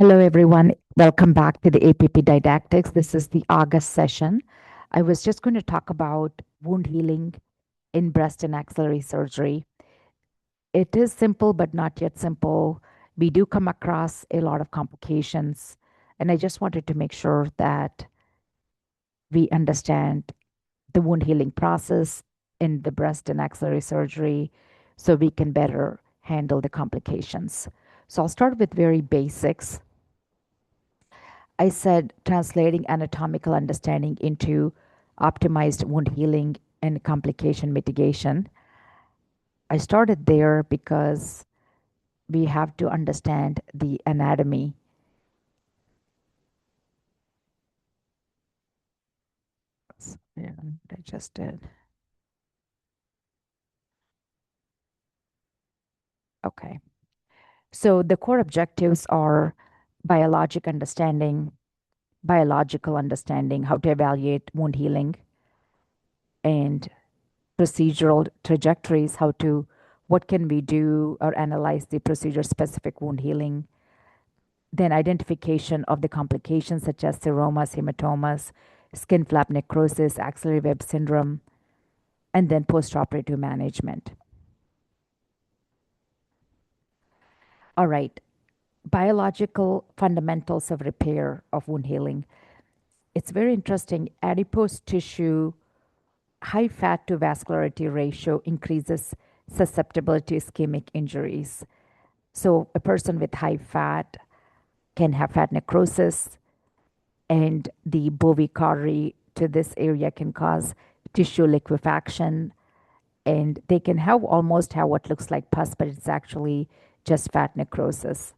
Hello, everyone. Welcome back to the APP Didactics. This is the August session. I was just going to talk about wound healing in breast and axillary surgery. It is simple, but not yet simple. We do come across a lot of complications, and I just wanted to make sure that we understand the wound healing process in the breast and axillary surgery so we can better handle the complications. So I'll start with very basics. I said translating anatomical understanding into optimized wound healing and complication mitigation. I started there because we have to understand the anatomy. Yeah, I just did. Okay. So the core objectives are biologic understanding, biological understanding, how to evaluate wound healing, and procedural trajectories, what can we do or analyze the procedure specific wound healing, then identification of the complications such as seromas, hematomas, skin flap necrosis, axillary web syndrome, and then postoperative management. All right, biological fundamentals of repair of wound healing. It's very interesting. Adipose tissue, high fat to vascularity ratio increases susceptibility to ischemic injuries. So a person with high fat can have fat necrosis, and the bovicardy to this area can cause tissue liquefaction, and they can have almost have what looks like pus, but it's actually just fat necrosis.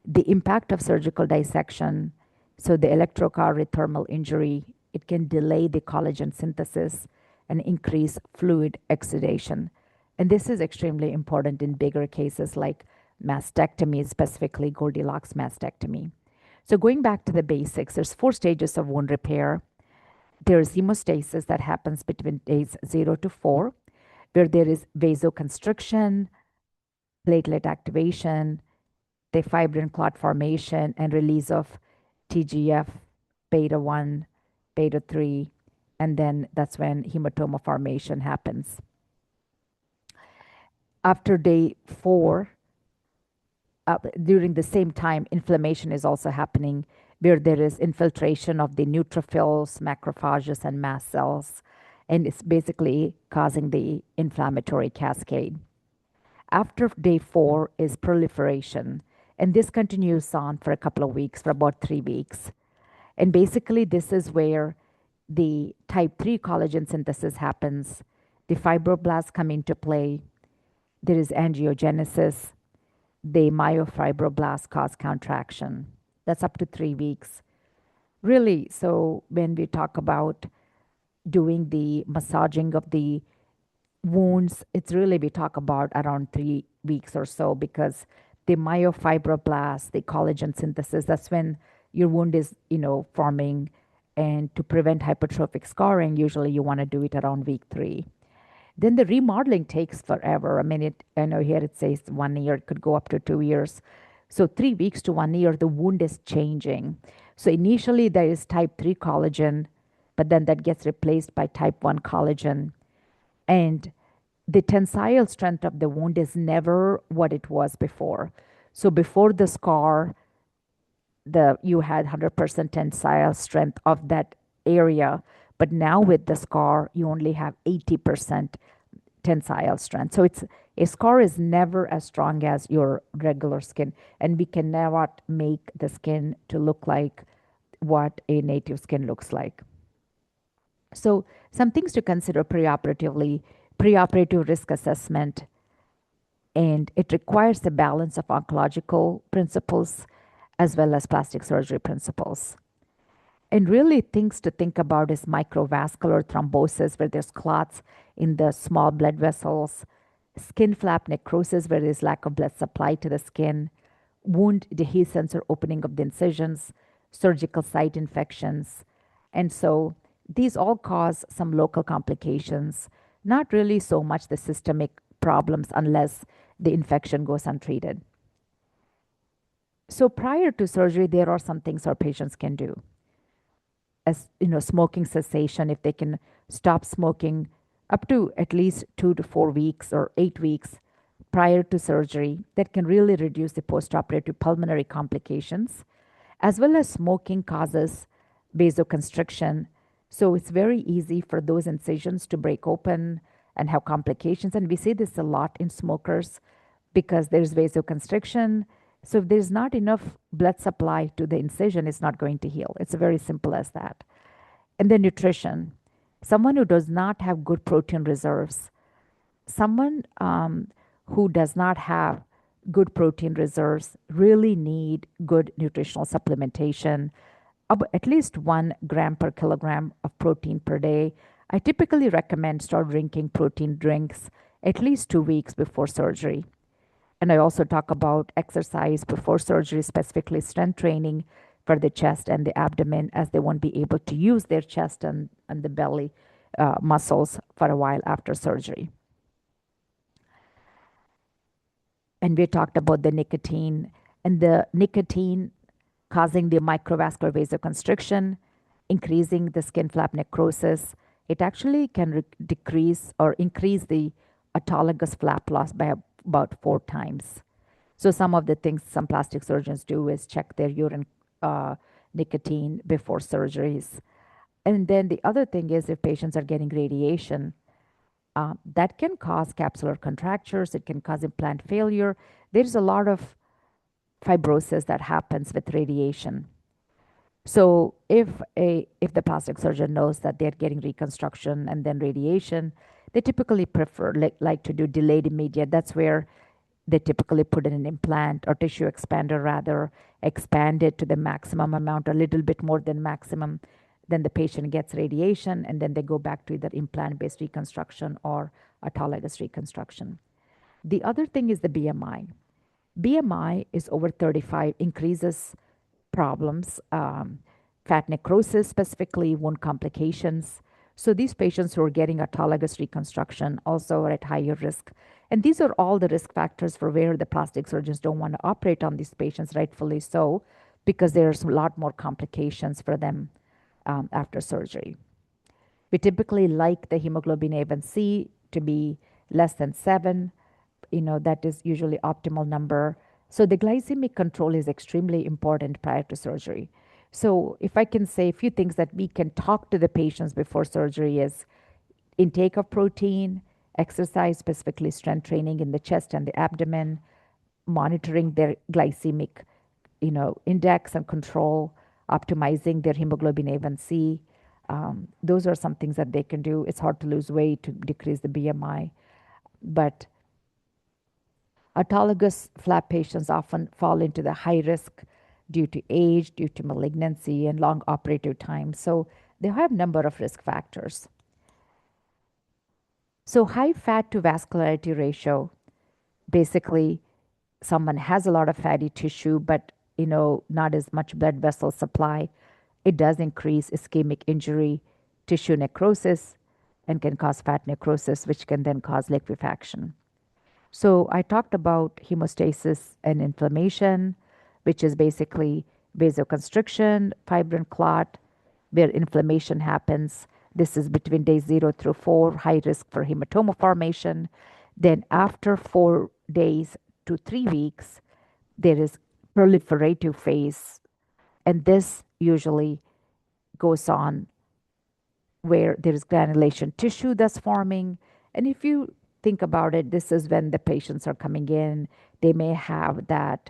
The impact of surgical dissection, so the electrocardial thermal injury, it can delay the collagen synthesis and increase fluid exudation. And this is extremely important in bigger cases like mastectomy, specifically Goldilocks mastectomy. So going back to the basics, there's 4 stages of wound repair. There's hemostasis that happens between days 0 to 4, where there is vasoconstriction, platelet activation, the fibrin clot formation, and release of TGF beta 1, beta 3, and then that's when hematoma formation happens. After day 4, during the same time, inflammation is also happening, where there is infiltration of the neutrophils, macrophages, and mast cells, and it's basically causing the inflammatory cascade. After day 4 is proliferation, and this continues on for a couple of weeks, for about 3 weeks. And basically, this is where the type 3 collagen synthesis happens, the fibroblasts come into play, there is angiogenesis, the myofibroblasts cause contraction. That's up to 3 weeks. Really, so when we talk about doing the massaging of the wounds, it's really we talk about around 3 weeks or so, because the myofibroblasts, the collagen synthesis, that's when your wound is, forming. And to prevent hypertrophic scarring, usually you want to do it around week 3. Then the remodeling takes forever. I mean, I know here it says 1 year, it could go up to 2 years. So 3 weeks to 1 year, the wound is changing. So initially there is type 3 collagen, but then that gets replaced by type 1 collagen. And the tensile strength of the wound is never what it was before. So before the scar, you had 100% tensile strength of that area, but now with the scar, you only have 80% tensile strength. So a scar is never as strong as your regular skin, and we can never make the skin to look like what a native skin looks like. So some things to consider preoperatively: preoperative risk assessment, and it requires the balance of oncological principles as well as plastic surgery principles. And really, things to think about is microvascular thrombosis, where there's clots in the small blood vessels, skin flap necrosis, where there's lack of blood supply to the skin, wound dehiscence or opening of the incisions, surgical site infections. And so these all cause some local complications, not really so much the systemic problems unless the infection goes untreated. So prior to surgery, there are some things our patients can do. As smoking cessation, if they can stop smoking up to at least 2 to 4 weeks or 8 weeks prior to surgery, that can really reduce the postoperative pulmonary complications, as well as smoking causes vasoconstriction. So it's very easy for those incisions to break open and have complications. And we see this a lot in smokers because there's vasoconstriction. So if there's not enough blood supply to the incision, it's not going to heal. It's very simple as that. And then nutrition. Someone who does not have good protein reserves, someone who does not have good protein reserves really need good nutritional supplementation, at least 1 gram per kilogram of protein per day. I typically recommend start drinking protein drinks at least 2 weeks before surgery. And I also talk about exercise before surgery, specifically strength training for the chest and the abdomen, as they won't be able to use their chest and the belly muscles for a while after surgery. And we talked about the nicotine, and the nicotine causing the microvascular vasoconstriction, increasing the skin flap necrosis. It actually can decrease or increase the autologous flap loss by about 4 times. So some of the things some plastic surgeons do is check their urine nicotine before surgeries. And then the other thing is if patients are getting radiation, that can cause capsular contractures, it can cause implant failure. There's a lot of fibrosis that happens with radiation. So if the plastic surgeon knows that they're getting reconstruction and then radiation, they typically prefer like to do delayed immediate. That's where they typically put in an implant or tissue expander, rather expand it to the maximum amount, a little bit more than maximum. Then the patient gets radiation, and then they go back to either implant-based reconstruction or autologous reconstruction. The other thing is the BMI. BMI is over 35, increases problems, fat necrosis specifically, wound complications. So these patients who are getting autologous reconstruction also are at higher risk. And these are all the risk factors for where the plastic surgeons don't want to operate on these patients, rightfully so, because there's a lot more complications for them after surgery. We typically like the hemoglobin A1C to be less than 7. That is usually optimal number. So the glycemic control is extremely important prior to surgery. So if I can say a few things that we can talk to the patients before surgery is intake of protein, exercise, specifically strength training in the chest and the abdomen, monitoring their glycemic, index and control, optimizing their hemoglobin A1C. Those are some things that they can do. It's hard to lose weight to decrease the BMI, but autologous flap patients often fall into the high risk due to age, due to malignancy, and long operative time. So they have a number of risk factors. So high fat to vascularity ratio, basically someone has a lot of fatty tissue, but not as much blood vessel supply. It does increase ischemic injury, tissue necrosis, and can cause fat necrosis, which can then cause liquefaction. So I talked about hemostasis and inflammation, which is basically vasoconstriction, fibrin clot, where inflammation happens. This is between day 0 through 4, high risk for hematoma formation. Then after 4 days to 3 weeks, there is proliferative phase. And this usually goes on where there is granulation tissue that's forming. And if you think about it, this is when the patients are coming in. They may have that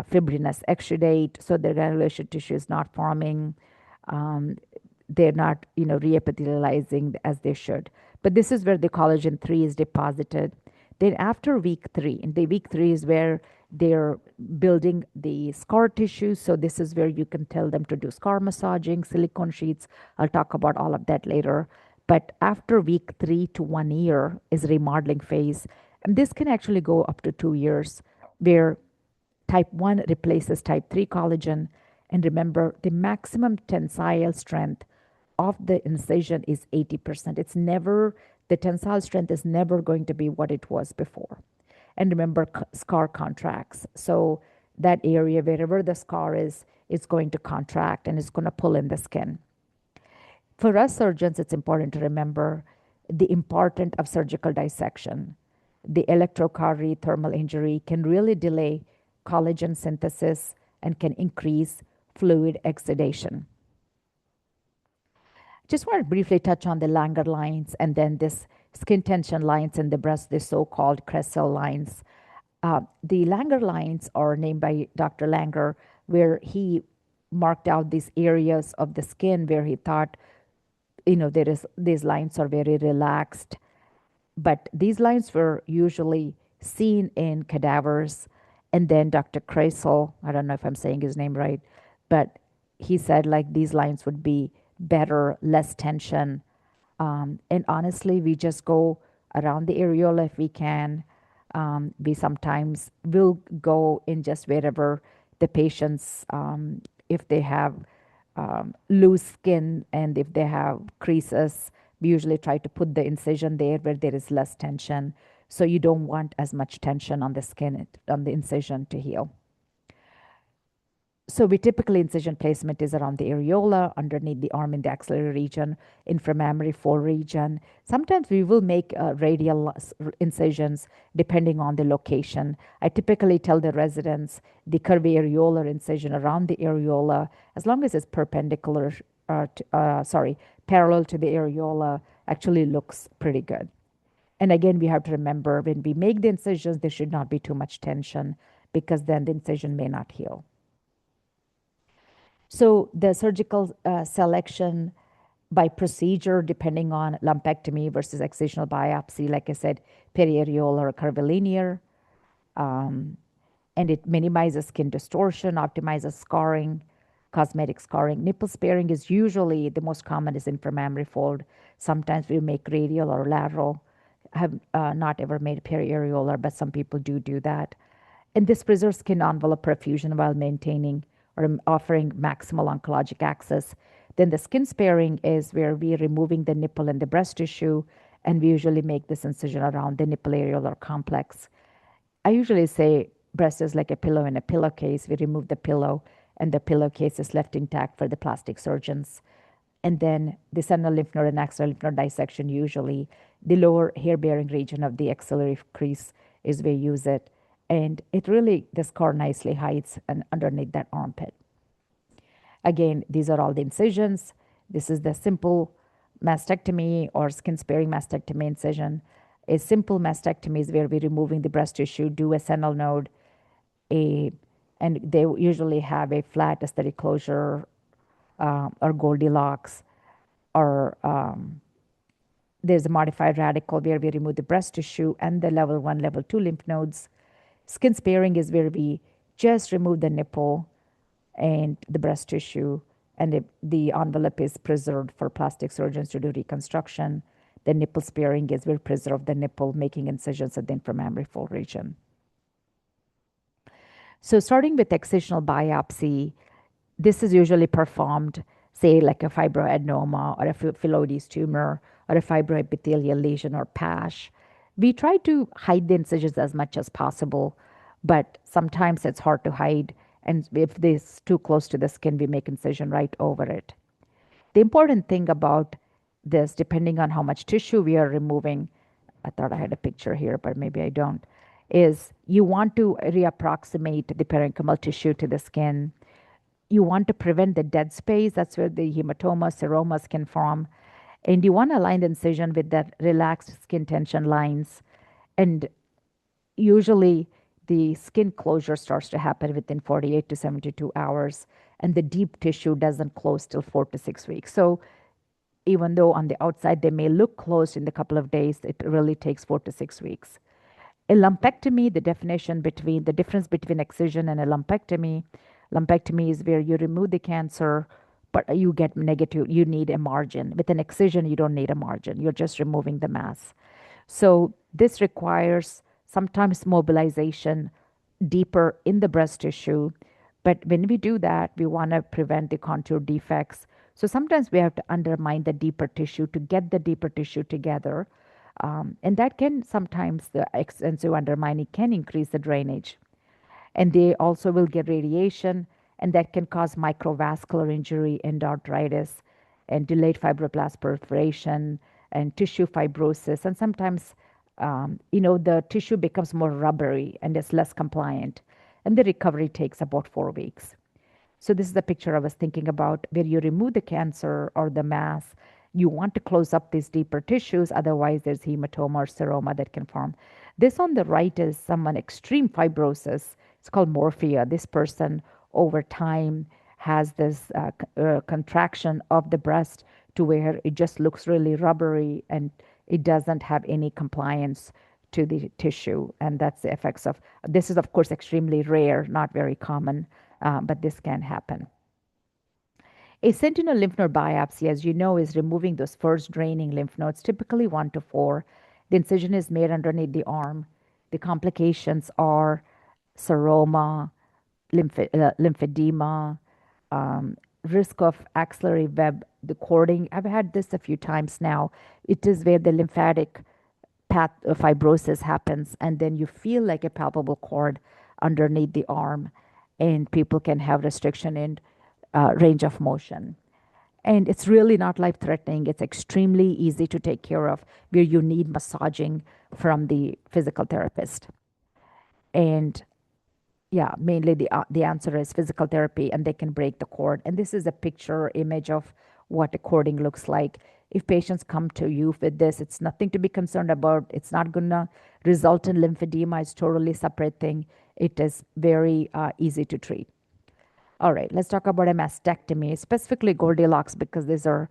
fibrinous exudate, so the granulation tissue is not forming. They're not, reepithelializing as they should. But this is where the collagen 3 is deposited. Then after week 3, and the week 3 is where they're building the scar tissue. So this is where you can tell them to do scar massaging, silicone sheets. I'll talk about all of that later. But after week 3 to 1 year is remodeling phase. And this can actually go up to 2 years, where type 1 replaces type 3 collagen. And remember, the maximum tensile strength of the incision is 80%. The tensile strength is never going to be what it was before. And remember, scar contracts. So that area, wherever the scar is going to contract and it's going to pull in the skin. For us surgeons, it's important to remember the importance of surgical dissection. The electrocautery thermal injury can really delay collagen synthesis and can increase fluid exudation. Just want to briefly touch on the Langer lines and then this skin tension lines in the breast, the so-called Kressel lines. The Langer lines are named by Dr. Langer, where he marked out these areas of the skin where he thought, these lines are very relaxed. But these lines were usually seen in cadavers. And then Dr. Kreisel, I don't know if I'm saying his name right, but he said like these lines would be better, less tension. And honestly, we just go around the areola if we can. We sometimes will go in just wherever the patients, if they have loose skin and if they have creases, we usually try to put the incision there where there is less tension. So you don't want as much tension on the skin, on the incision to heal. So we typically incision placement is around the areola, underneath the arm in the axillary region, inframammary fold region. Sometimes we will make radial incisions depending on the location. I typically tell the residents the curvy areolar incision around the areola, as long as it's parallel to the areola, actually looks pretty good. And again, we have to remember when we make the incisions, there should not be too much tension because then the incision may not heal. So the surgical selection by procedure, depending on lumpectomy versus excisional biopsy, like I said, periareolar or curvilinear, and it minimizes skin distortion, optimizes scarring, cosmetic scarring. Nipple sparing is usually the most common is inframammary fold. Sometimes we make radial or lateral. I have not ever made periareolar, but some people do that. And this preserves skin envelope perfusion while maintaining or offering maximal oncologic access. Then the skin sparing is where we are removing the nipple and the breast tissue, and we usually make this incision around the nipple areolar complex. I usually say breast is like a pillow in a pillowcase. We remove the pillow, and the pillowcase is left intact for the plastic surgeons. And then the sentinel lymph node and axillary lymph node dissection, usually the lower hair-bearing region of the axillary crease is where we use it. And it really, the scar nicely hides and underneath that armpit. Again, these are all the incisions. This is the simple mastectomy or skin-sparing mastectomy incision. A simple mastectomy is where we're removing the breast tissue, do a sentinel node, and they usually have a flat aesthetic closure or Goldilocks, or there's a modified radical where we remove the breast tissue and the level 1, level 2 lymph nodes. Skin sparing is where we just remove the nipple and the breast tissue, and the envelope is preserved for plastic surgeons to do reconstruction. The nipple sparing is where we preserve the nipple, making incisions at the inframammary fold region. So starting with excisional biopsy, this is usually performed, say, like a fibroadenoma or a phyllodes tumor or a fibroepithelial lesion or PASH. We try to hide the incisions as much as possible, but sometimes it's hard to hide. And if this too close to the skin, we make incision right over it. The important thing about this, depending on how much tissue we are removing, I thought I had a picture here, but maybe I don't, is you want to reapproximate the parenchymal tissue to the skin. You want to prevent the dead space. That's where the hematomas, seromas can form. And you want to align the incision with that relaxed skin tension lines. And usually the skin closure starts to happen within 48 to 72 hours, and the deep tissue doesn't close till 4 to 6 weeks. So even though on the outside they may look closed in a couple of days, it really takes 4 to 6 weeks. A lumpectomy, the difference between excision and a lumpectomy is where you remove the cancer, but you get negative, you need a margin. With an excision, you don't need a margin. You're just removing the mass. So this requires sometimes mobilization deeper in the breast tissue. But when we do that, we want to prevent the contour defects. So sometimes we have to undermine the deeper tissue to get the deeper tissue together. And that can sometimes, the extensive undermining can increase the drainage. And they also will get radiation, and that can cause microvascular injury, endarteritis, and delayed fibroblast proliferation, and tissue fibrosis. And sometimes, the tissue becomes more rubbery and is less compliant. And the recovery takes about 4 weeks. So this is the picture I was thinking about where you remove the cancer or the mass. You want to close up these deeper tissues, otherwise there's hematoma or seroma that can form. This on the right is someone extreme fibrosis. It's called morphea. This person over time has this contraction of the breast to where it just looks really rubbery and it doesn't have any compliance to the tissue. And that's the effects of this is, of course, extremely rare, not very common, but this can happen. A sentinel lymph node biopsy, as you know, is removing those first draining lymph nodes, typically 1 to 4. The incision is made underneath the arm. The complications are seroma, lymphedema, risk of axillary web, the cording. I've had this a few times now. It is where the lymphatic path fibrosis happens, and then you feel like a palpable cord underneath the arm, and people can have restriction in range of motion. And it's really not life threatening. It's extremely easy to take care of, where you need massaging from the physical therapist. And yeah, mainly the answer is physical therapy, and they can break the cord. And this is a picture image of what a cording looks like. If patients come to you with this, it's nothing to be concerned about. It's not going to result in lymphedema. It's totally separate thing. It is very easy to treat. All right, let's talk about a mastectomy, specifically Goldilocks, because these are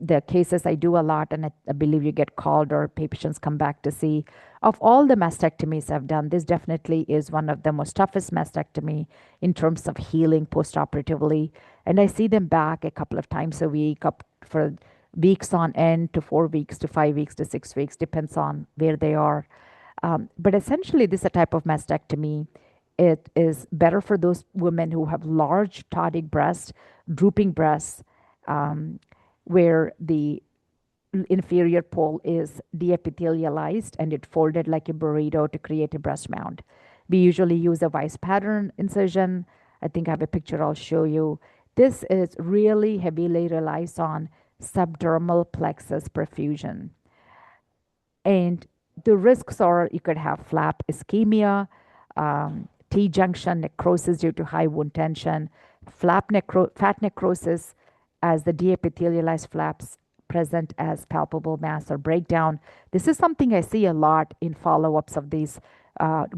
the cases I do a lot, and I believe you get called or patients come back to see. Of all the mastectomies I've done, this definitely is one of the most toughest mastectomy in terms of healing postoperatively. And I see them back a couple of times a week, up for weeks on end, to 4 weeks, to 5 weeks, to 6 weeks, depends on where they are. But essentially, this is a type of mastectomy. It is better for those women who have large ptotic breasts, drooping breasts, where the inferior pole is deepithelialized and it folded like a burrito to create a breast mound. We usually use a Weiss pattern incision. I think I have a picture I'll show you. This is really heavily relies on subdermal plexus perfusion. And the risks are you could have flap ischemia, T-junction necrosis due to high wound tension, fat necrosis as the deepithelialized flaps present as palpable mass or breakdown. This is something I see a lot in follow-ups of these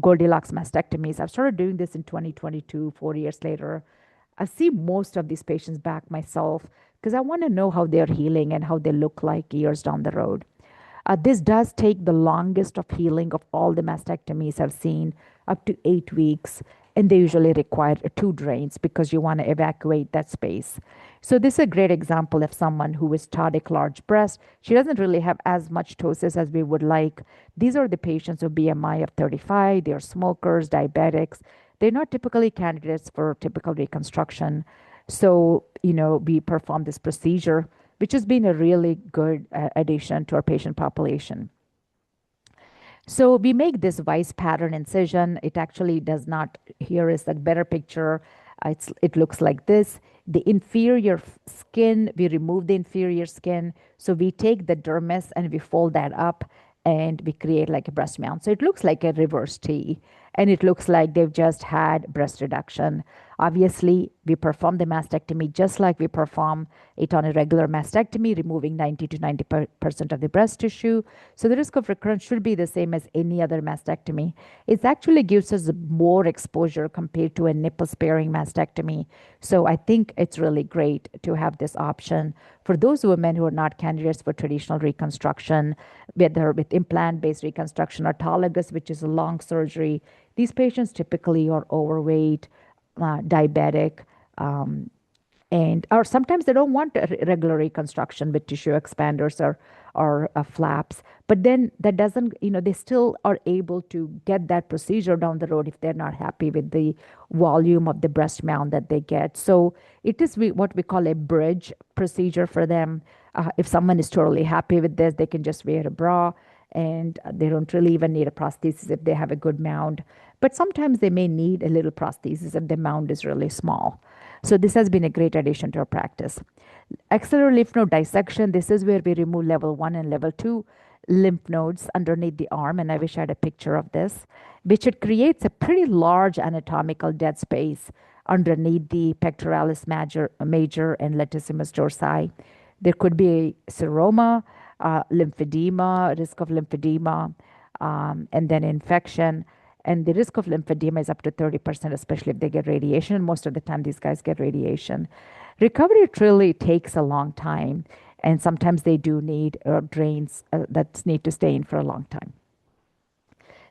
Goldilocks mastectomies. I've started doing this in 2022, 4 years later. I see most of these patients back myself because I want to know how they're healing and how they look like years down the road. This does take the longest of healing of all the mastectomies I've seen, up to 8 weeks, and they usually require 2 drains because you want to evacuate that space. So this is a great example of someone who is ptotic large breast. She doesn't really have as much ptosis as we would like. These are the patients with BMI of 35. They're smokers, diabetics. They're not typically candidates for typical reconstruction. So, we perform this procedure, which has been a really good addition to our patient population. So we make this Weiss pattern incision. It actually does not, here is a better picture. It looks like this. The inferior skin, we remove the inferior skin. So we take the dermis and we fold that up and we create like a breast mound. So it looks like a reverse T, and it looks like they've just had breast reduction. Obviously, we perform the mastectomy just like we perform it on a regular mastectomy, removing 90 to 90% of the breast tissue. So the risk of recurrence should be the same as any other mastectomy. It actually gives us more exposure compared to a nipple-sparing mastectomy. So I think it's really great to have this option for those women who are not candidates for traditional reconstruction, whether with implant-based reconstruction, autologous, which is a long surgery. These patients typically are overweight, diabetic, or sometimes they don't want a regular reconstruction with tissue expanders or flaps. But then that doesn't, they still are able to get that procedure down the road if they're not happy with the volume of the breast mound that they get. So it is what we call a bridge procedure for them. If someone is totally happy with this, they can just wear a bra and they don't really even need a prosthesis if they have a good mound. but sometimes they may need a little prosthesis if the mound is really small. So this has been a great addition to our practice. Axillary lymph node dissection, this is where we remove level 1 and level 2 lymph nodes underneath the arm, and I wish I had a picture of this, which it creates a pretty large anatomical dead space underneath the pectoralis major and latissimus dorsi. There could be a seroma, lymphedema, risk of lymphedema, and then infection. And the risk of lymphedema is up to 30%, especially if they get radiation. And most of the time, these guys get radiation. Recovery truly takes a long time, and sometimes they do need drains that need to stay in for a long time.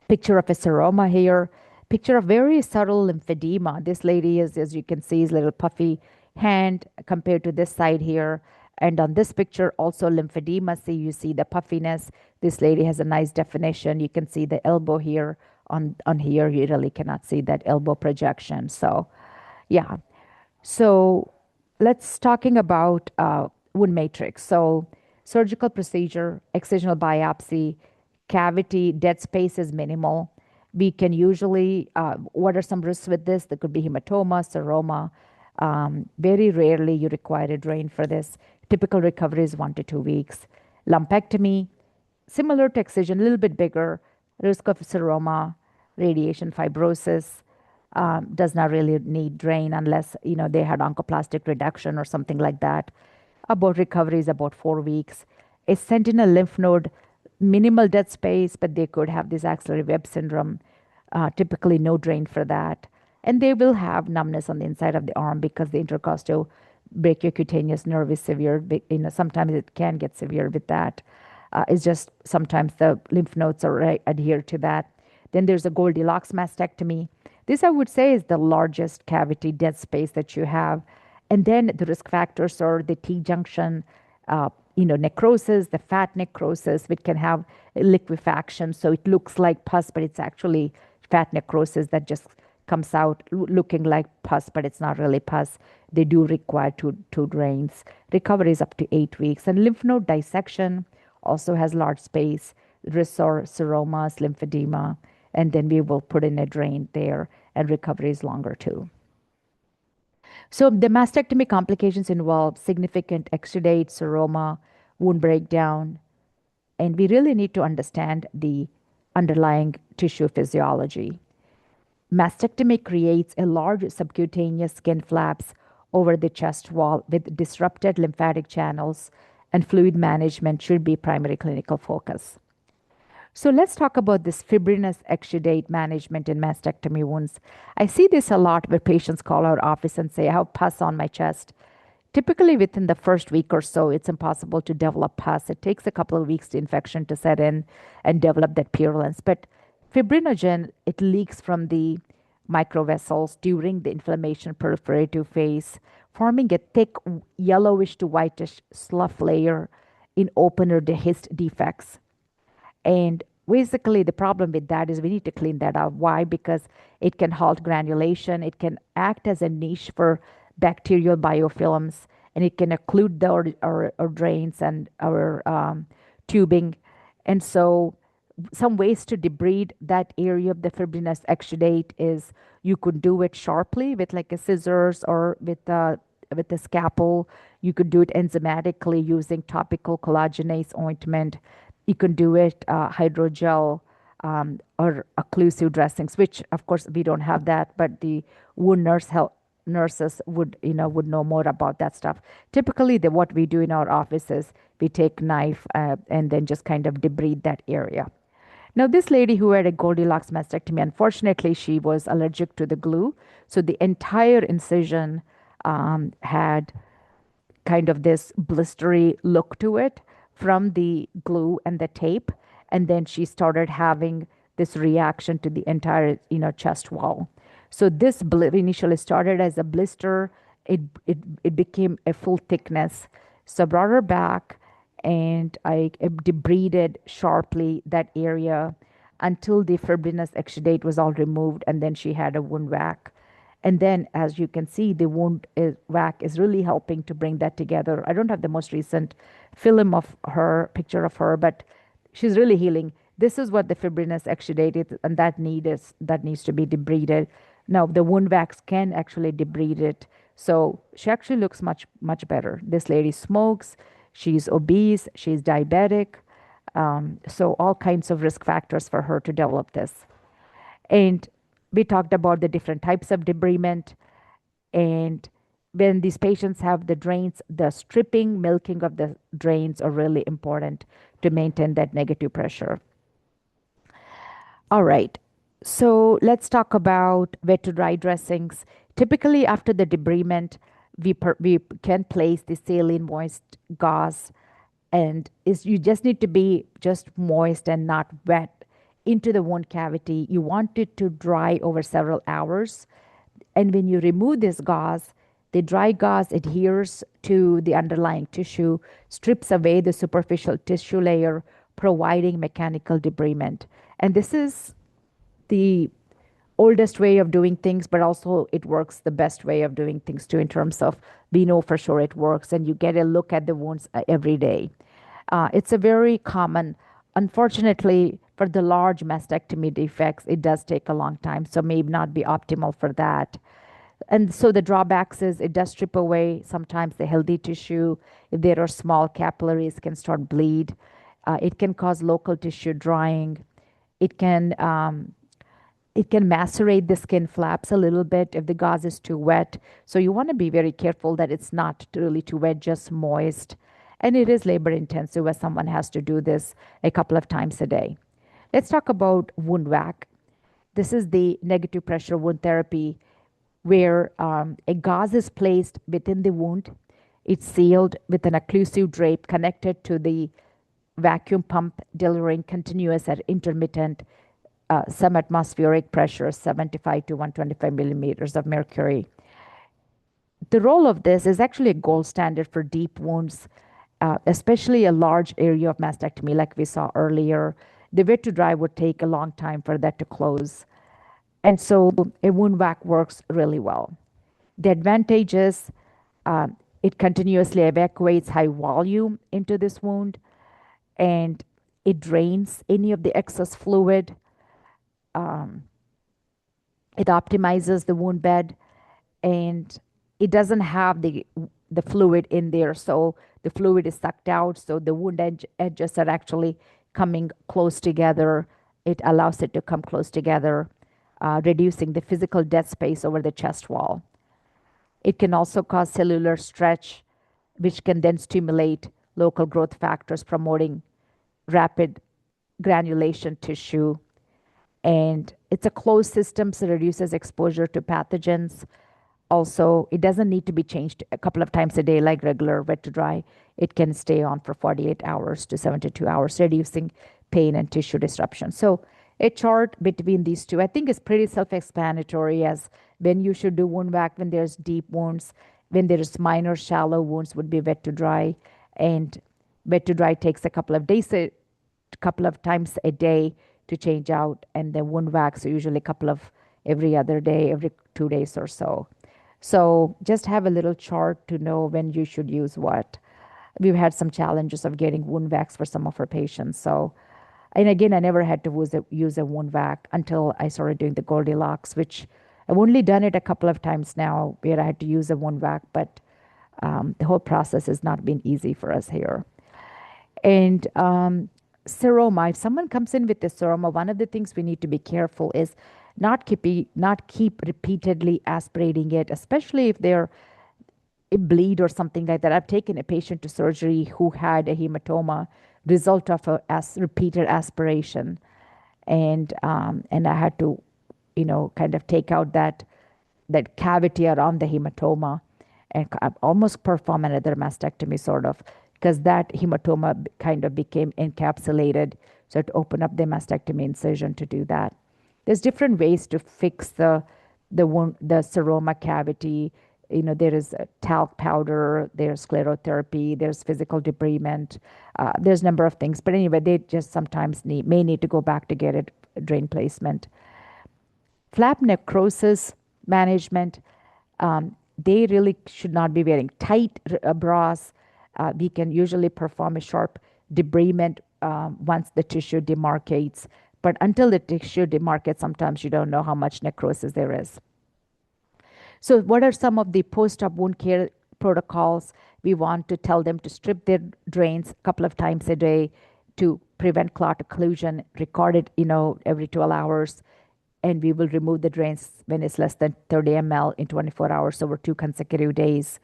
Picture of a seroma here. Picture of very subtle lymphedema. This lady is, as you can see, is a little puffy hand compared to this side here. And on this picture, also lymphedema. See, you see the puffiness. This lady has a nice definition. You can see the elbow here. On here, you really cannot see that elbow projection. So, yeah. So let's talking about wound matrix. So surgical procedure, excisional biopsy, cavity, dead space is minimal. We can usually, what are some risks with this? There could be hematoma, seroma. Very rarely you require a drain for this. Typical recovery is 1 to 2 weeks. Lumpectomy, similar to excision, a little bit bigger. Risk of seroma, radiation fibrosis, does not really need drain unless they had oncoplastic reduction or something like that. About recovery is about 4 weeks. A sentinel lymph node, minimal dead space, but they could have this axillary web syndrome. Typically no drain for that. And they will have numbness on the inside of the arm because the intercostal brachiocutaneous nerve is severe. Sometimes it can get severe with that. It's just sometimes the lymph nodes are adhered to that. Then there's a Goldilocks mastectomy. This, I would say, is the largest cavity dead space that you have. And then the risk factors are the T-junction, necrosis, the fat necrosis, which can have liquefaction. So it looks like pus, but it's actually fat necrosis that just comes out looking like pus, but it's not really pus. They do require two drains. Recovery is up to 8 weeks. And lymph node dissection also has large space, risks are seromas, lymphedema, and then we will put in a drain there, and recovery is longer too. So the mastectomy complications involve significant exudate, seroma, wound breakdown, and we really need to understand the underlying tissue physiology. Mastectomy creates a large subcutaneous skin flaps over the chest wall with disrupted lymphatic channels, and fluid management should be primary clinical focus. So let's talk about this fibrinous exudate management in mastectomy wounds. I see this a lot where patients call our office and say, I have pus on my chest. Typically within the first week or so, it's impossible to develop pus. It takes a couple of weeks to infection to set in and develop that purulence. But fibrinogen, it leaks from the microvessels during the inflammation proliferative phase, forming a thick yellowish to whitish slough layer in open or dehisced defects. And basically, the problem with that is we need to clean that up. Why? Because it can halt granulation. It can act as a niche for bacterial biofilms, and it can occlude our drains and our tubing. And so some ways to debride that area of the fibrinous exudate is you could do it sharply with like a scissors or with a scalpel. You could do it enzymatically using topical collagenase ointment. You can do it hydrogel or occlusive dressings, which of course we don't have that, but the wound nurses would know more about that stuff. Typically, what we do in our office is we take knife and then just kind of debride that area. Now, this lady who had a Goldilocks mastectomy, unfortunately, she was allergic to the glue, so the entire incision had kind of this blistery look to it from the glue and the tape, and then she started having this reaction to the entire chest wall. So this initially started as a blister. It became a full thickness. So I brought her back and I debrided sharply that area until the fibrinous exudate was all removed, and then she had a wound vac. And then, as you can see, the wound vac is really helping to bring that together. I don't have the most recent film of her, picture of her, but she's really healing. This is what the fibrinous exudate is, and that needs to be debrided. Now the wound wax can actually debride it, so she actually looks much better. This lady smokes, she's obese, she's diabetic, so all kinds of risk factors for her to develop this. And we talked about the different types of debridement. And when these patients have the drains, the stripping, milking of the drains are really important to maintain that negative pressure. All right. So let's talk about wet to dry dressings. Typically, after the debridement, we can place the saline moist gauze, and you just need to be just moist and not wet into the wound cavity. You want it to dry over several hours. And when you remove this gauze, the dry gauze adheres to the underlying tissue, strips away the superficial tissue layer, providing mechanical debridement. And this is the oldest way of doing things, but also it works the best way of doing things too, in terms of we know for sure it works and you get a look at the wounds every day. It's a very common, unfortunately, for the large mastectomy defects, it does take a long time, so may not be optimal for that. And so the drawbacks is it does strip away sometimes the healthy tissue. If there are small capillaries, can start bleed. It can cause local tissue drying. It can it can macerate the skin flaps a little bit if the gauze is too wet. So you want to be very careful that it's not really too wet, just moist. And it is labor intensive as someone has to do this a couple of times a day. Let's talk about wound vac. This is the negative pressure wound therapy where a gauze is placed within the wound. It's sealed with an occlusive drape connected to the vacuum pump, delivering continuous and intermittent sub-atmospheric pressure, 75 to 125 millimeters of mercury. The role of this is actually a gold standard for deep wounds, especially a large area of mastectomy like we saw earlier. The wet to dry would take a long time for that to close. And so a wound vac works really well. The advantage is it continuously evacuates high volume into this wound, and it drains any of the excess fluid. It optimizes the wound bed, and it doesn't have the fluid in there, so the fluid is sucked out, so the wound edges are actually coming close together. It allows it to come close together, reducing the physical dead space over the chest wall. It can also cause cellular stretch, which can then stimulate local growth factors, promoting rapid granulation tissue. And it's a closed system, so it reduces exposure to pathogens. Also, it doesn't need to be changed a couple of times a day like regular wet to dry. It can stay on for 48 hours to 72 hours, reducing pain and tissue disruption. So a chart between these two, I think, is pretty self-explanatory as when you should do wound vac, when there's deep wounds, when there's minor shallow wounds would be wet to dry. And wet to dry takes a couple of days, a couple of times a day to change out, and the wound vacs are usually a couple of every other day, every 2 days or so. So just have a little chart to know when you should use what. We've had some challenges of getting wound vacs for some of our patients. So, and again, I never had to use a wound vac until I started doing the Goldilocks, which I've only done it a couple of times now where I had to use a wound vac, but the whole process has not been easy for us here. And seroma, if someone comes in with a seroma, one of the things we need to be careful is not keep repeatedly aspirating it, especially if they're a bleed or something like that. I've taken a patient to surgery who had a hematoma result of a repeated aspiration, and I had to, kind of take out that cavity around the hematoma and almost perform another mastectomy, sort of, because that hematoma kind of became encapsulated. So to open up the mastectomy incision to do that. There's different ways to fix the seroma cavity. There is talc powder, there's sclerotherapy, there's physical debridement, there's a number of things. But anyway, they just sometimes may need to go back to get a drain placement. Flap necrosis management, they really should not be wearing tight bras. We can usually perform a sharp debridement once the tissue demarcates. But until the tissue demarcates, sometimes you don't know how much necrosis there is. So what are some of the post-op wound care protocols? We want to tell them to strip their drains a couple of times a day to prevent clot occlusion, record it, every 12 hours, and we will remove the drains when it's less than 30 ml in 24 hours over 2 consecutive days.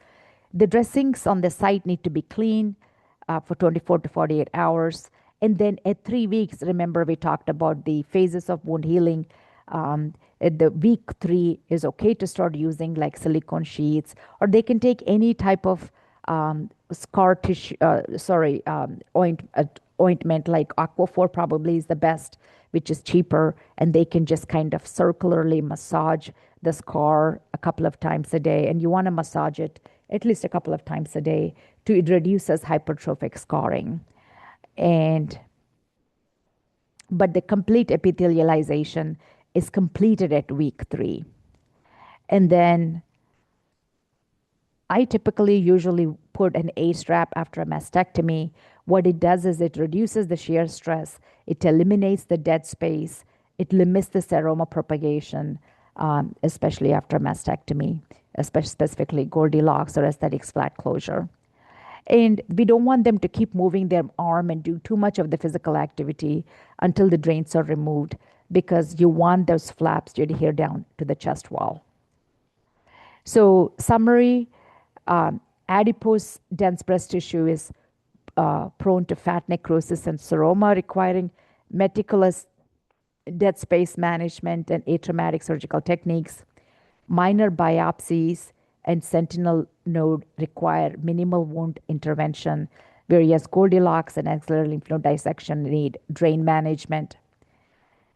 The dressings on the site need to be clean for 24 to 48 hours. And then at 3 weeks, remember we talked about the phases of wound healing. At the week 3 is okay to start using like silicone sheets, or they can take any type of scar tissue, ointment like Aquaphor probably is the best, which is cheaper, and they can just kind of circularly massage the scar a couple of times a day. And you want to massage it at least a couple of times a day to it reduces hypertrophic scarring. But the complete epithelialization is completed at week 3. And then I typically usually put an A strap after a mastectomy. What it does is it reduces the shear stress, it eliminates the dead space, it limits the seroma propagation, especially after mastectomy, specifically Goldilocks or aesthetics flat closure. And we don't want them to keep moving their arm and do too much of the physical activity until the drains are removed, because you want those flaps to adhere down to the chest wall. So summary, adipose dense breast tissue is prone to fat necrosis and seroma, requiring meticulous dead space management and atraumatic surgical techniques. Minor biopsies and sentinel node require minimal wound intervention, whereas Goldilocks and axillary lymph node dissection need drain management.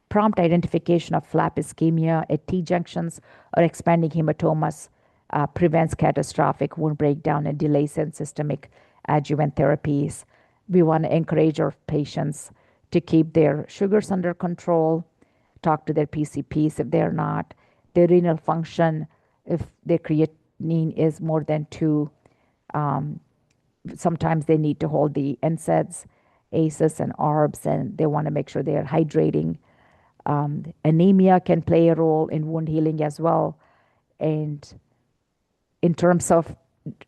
Prompt identification of flap ischemia at T-junctions or expanding hematomas prevents catastrophic wound breakdown and delays in systemic adjuvant therapies. We want to encourage our patients to keep their sugars under control, talk to their PCPs if they're not, their renal function, if their creatinine is more than 2. Sometimes they need to hold the NSAIDs, ACEs, and ARBs, and they want to make sure they are hydrating. Anemia can play a role in wound healing as well. And in terms of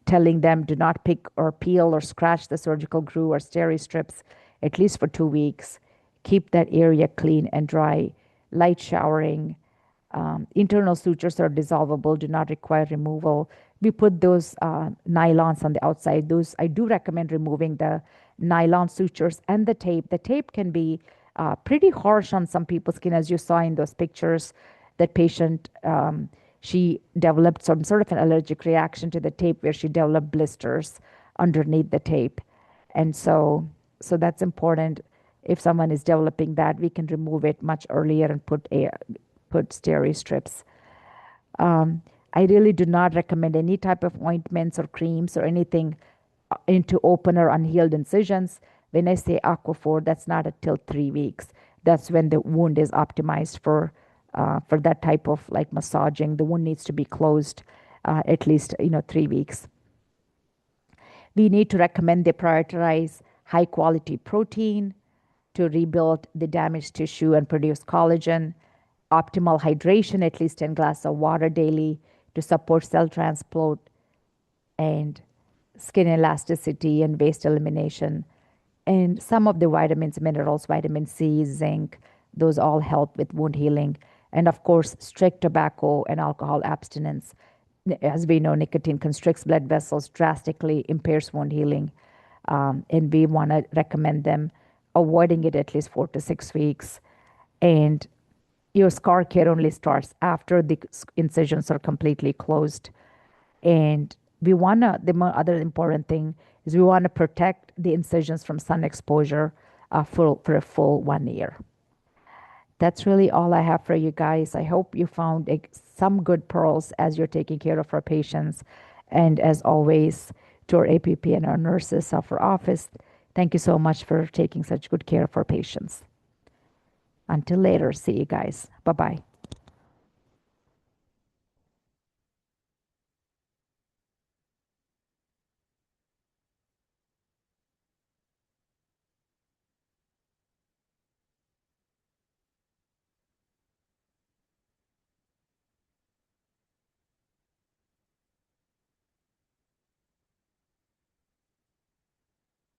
telling them do not pick or peel or scratch the surgical groove or steri strips, at least for 2 weeks, keep that area clean and dry, light showering. Internal sutures are dissolvable, do not require removal. We put those nylons on the outside. Those I do recommend removing the nylon sutures and the tape. The tape can be pretty harsh on some people's skin, as you saw in those pictures. That patient, she developed some sort of an allergic reaction to the tape where she developed blisters underneath the tape. And so that's important. If someone is developing that, we can remove it much earlier and put steri strips. I really do not recommend any type of ointments or creams or anything into open or unhealed incisions. When I say Aquaphor, that's not until 3 weeks. That's when the wound is optimized for that type of like massaging. The wound needs to be closed at least 3 weeks. We need to recommend they prioritize high quality protein to rebuild the damaged tissue and produce collagen, optimal hydration, at least 10 glasses of water daily to support cell transport and skin elasticity and waste elimination. And some of the vitamins, minerals, vitamin C, zinc, those all help with wound healing. And of course, strict tobacco and alcohol abstinence. As we know, nicotine constricts blood vessels, drastically impairs wound healing. And we want to recommend them avoiding it at least 4 to 6 weeks. And your scar care only starts after the incisions are completely closed. And the other important thing is we want to protect the incisions from sun exposure for a full 1 year. That's really all I have for you guys. I hope you found some good pearls as you're taking care of our patients. And as always, to our APP and our nurses of our office, thank you so much for taking such good care of our patients. Until later, see you guys. Bye-bye.